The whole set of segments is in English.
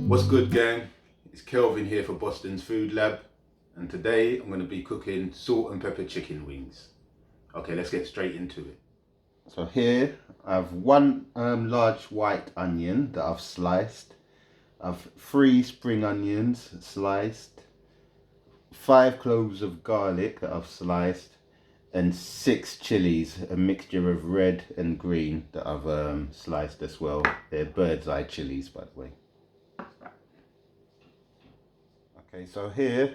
What's good, gang? It's Kelvin here for Boston's Food Lab, and today I'm going to be cooking salt and pepper chicken wings. Okay, let's get straight into it. So here I have one large white onion that I've sliced. I've 3 spring onions sliced, 5 cloves of garlic that I've sliced, and 6 chillies, a mixture of red and green that I've sliced as well. They're bird's eye chillies, by the way. Okay, so here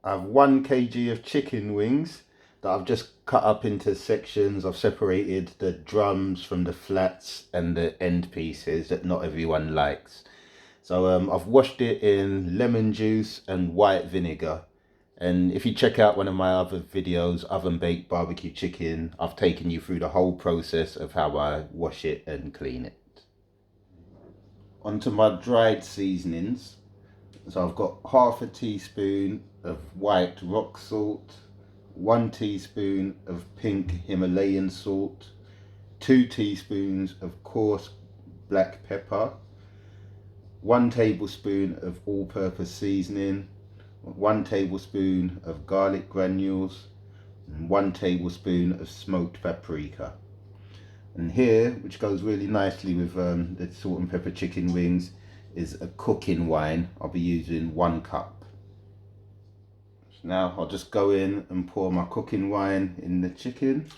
I have 1 kg of chicken wings that I've just cut up into sections. I've separated the drums from the flats and the end pieces that not everyone likes. So I've washed it in lemon juice and white vinegar. And if you check out one of my other videos, oven baked barbecue chicken, I've taken you through the whole process of how I wash it and clean it. Onto my dried seasonings. So I've got half a teaspoon of white rock salt, 1 teaspoon of pink Himalayan salt, 2 teaspoons of coarse black pepper, 1 tablespoon of all-purpose seasoning, 1 tablespoon of garlic granules, and 1 tablespoon of smoked paprika. And here, which goes really nicely with the salt and pepper chicken wings, is a cooking wine. I'll be using 1 cup. So now I'll just go in and pour my cooking wine in the chicken.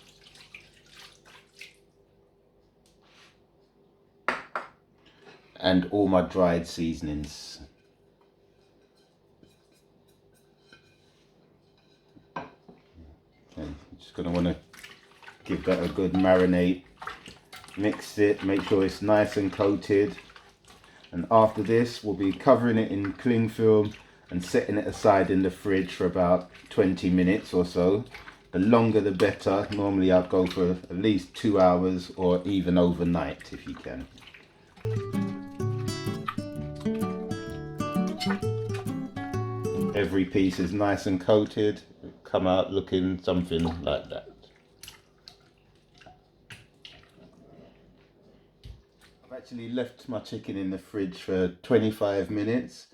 And all my dried seasonings. Okay, just gonna want to give that a good marinate. Mix it, make sure it's nice and coated. And after this, we'll be covering it in cling film and setting it aside in the fridge for about 20 minutes or so. The longer the better. Normally I'll go for at least 2 hours or even overnight if you can. Every piece is nice and coated. It'll come out looking something like that. Actually left my chicken in the fridge for 25 minutes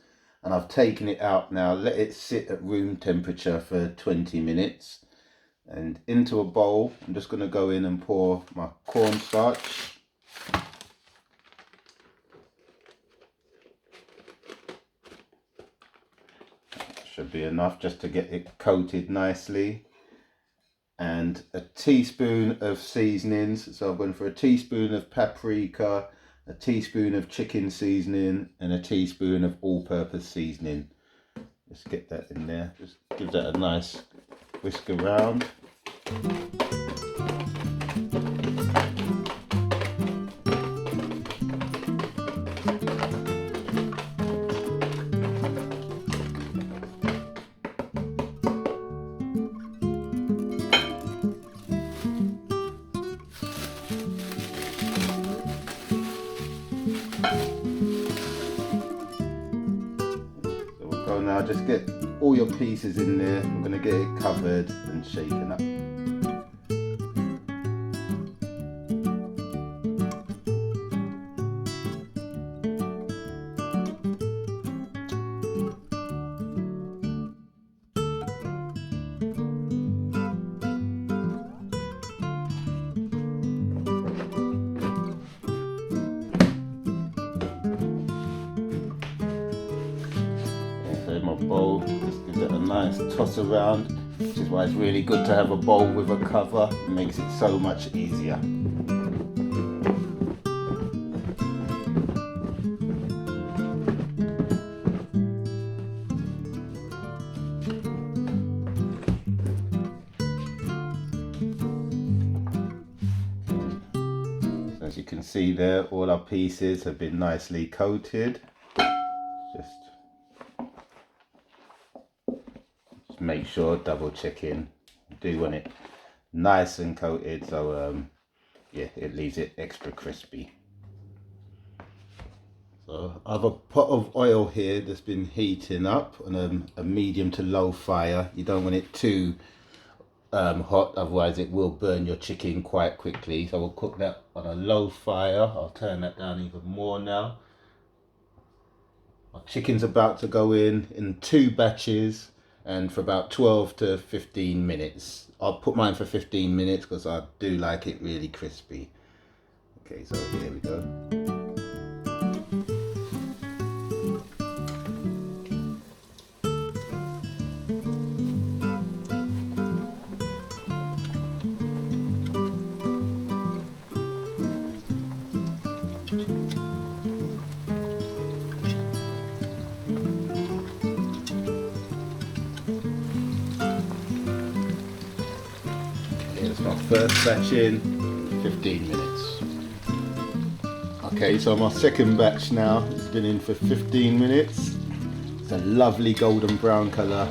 and I've taken it out now, let it sit at room temperature for 20 minutes. And into a bowl, I'm just going to go in and pour my cornstarch. Should be enough just to get it coated nicely. And a teaspoon of seasonings. So I've gone for a teaspoon of paprika, a teaspoon of chicken seasoning, and a teaspoon of all-purpose seasoning. Just get that in there. Just give that a nice whisk around. Now just get all your pieces in there. We're going to get it covered and shaken up. My bowl, just gives it a nice toss around, which is why it's really good to have a bowl with a cover. It makes it so much easier. So as you can see there, all our pieces have been nicely coated. Just make sure, double checking, do want it nice and coated, so yeah, it leaves it extra crispy. So I have a pot of oil here that's been heating up on a medium to low fire. You don't want it too hot, otherwise it will burn your chicken quite quickly. So we'll cook that on a low fire. I'll turn that down even more now. Chicken's about to go in 2 batches and for about 12 to 15 minutes. I'll put mine for 15 minutes because I do like it really crispy. Okay, so here we go. Here's my first batch in, 15 minutes. Okay, so my second batch now has been in for 15 minutes. It's a lovely golden brown colour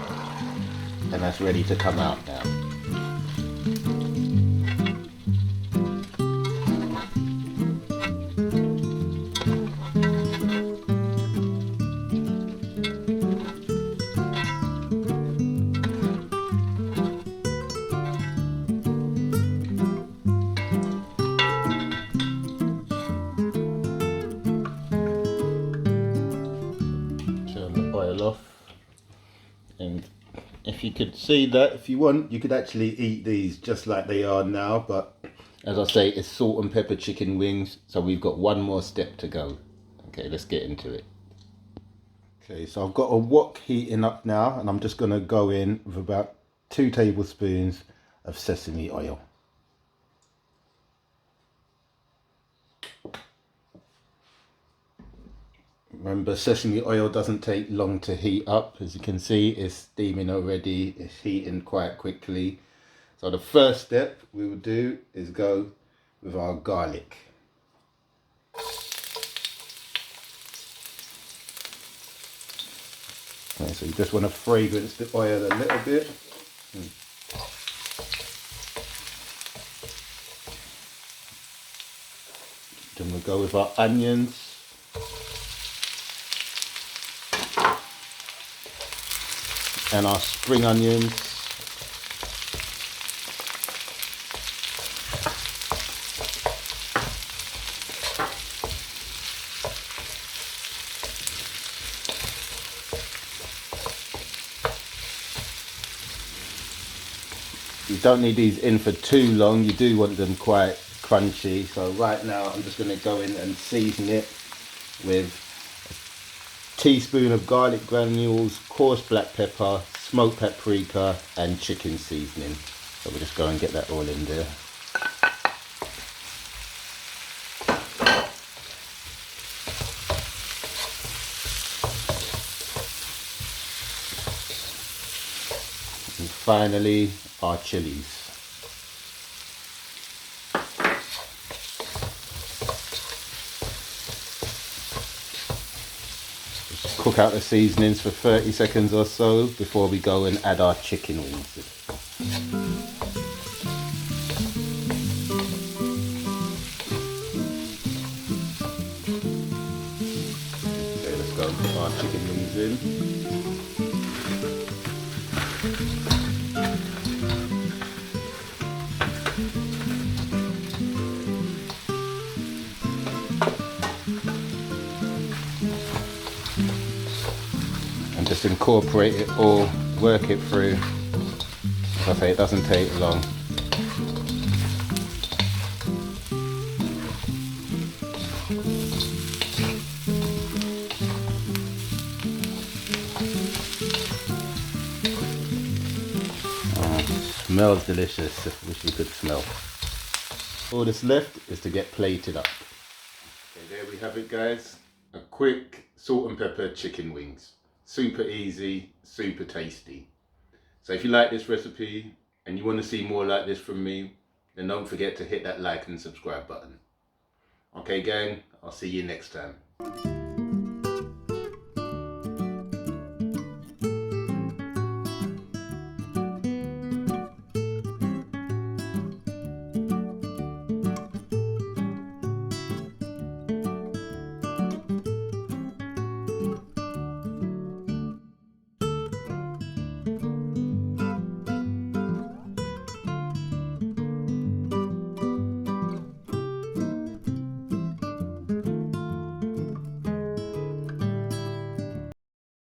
and that's ready to come out now. Oil off, and if you could see that, if you want, you could actually eat these just like they are now, but as I say, it's salt and pepper chicken wings, so we've got one more step to go. Okay, let's get into it. Okay, so I've got a wok heating up now, and I'm just going to go in with about 2 tablespoons of sesame oil. Remember, sesame oil doesn't take long to heat up. As you can see, it's steaming already. It's heating quite quickly. So the first step we will do is go with our garlic. Okay, so you just want to fragrance the oil a little bit. Then we'll go with our onions. And our spring onions. You don't need these in for too long, you do want them quite crunchy. So right now I'm just going to go in and season it with teaspoon of garlic granules, coarse black pepper, smoked paprika and chicken seasoning. So we'll just go and get that all in there. And finally our chillies. Cook out the seasonings for 30 seconds or so before we go and add our chicken wings. Okay, let's go and put our chicken wings in. Just incorporate it all, work it through. As I say, it doesn't take long. Oh, smells delicious. I wish you could smell. All that's left is to get plated up. Okay, there we have it, guys. A quick salt and pepper chicken wings. Super easy, super tasty. So if you like this recipe and you want to see more like this from me, then don't forget to hit that like and subscribe button. Okay gang, I'll see you next time.